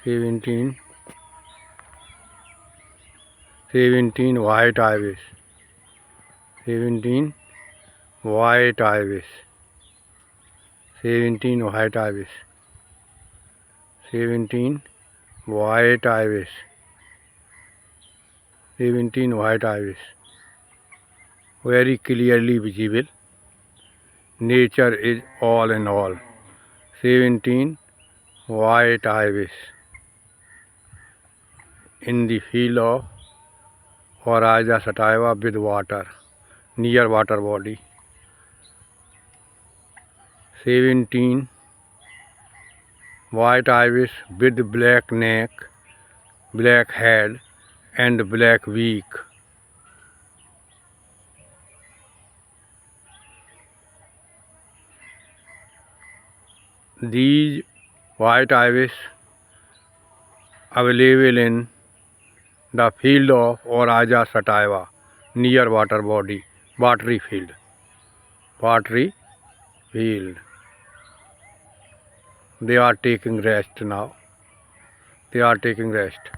17 white ibis, 17 white ibis, 17 white ibis, 17 white ibis, 17 white ibis, very clearly visible. Nature is all in all. 17 white ibis in the field of Horizon sativa with water, near water body. 17 white ibis with black neck, black head and black beak. These white ibis available in the field of Horizon sativa near water body, watery field. They are taking rest now. They are taking rest.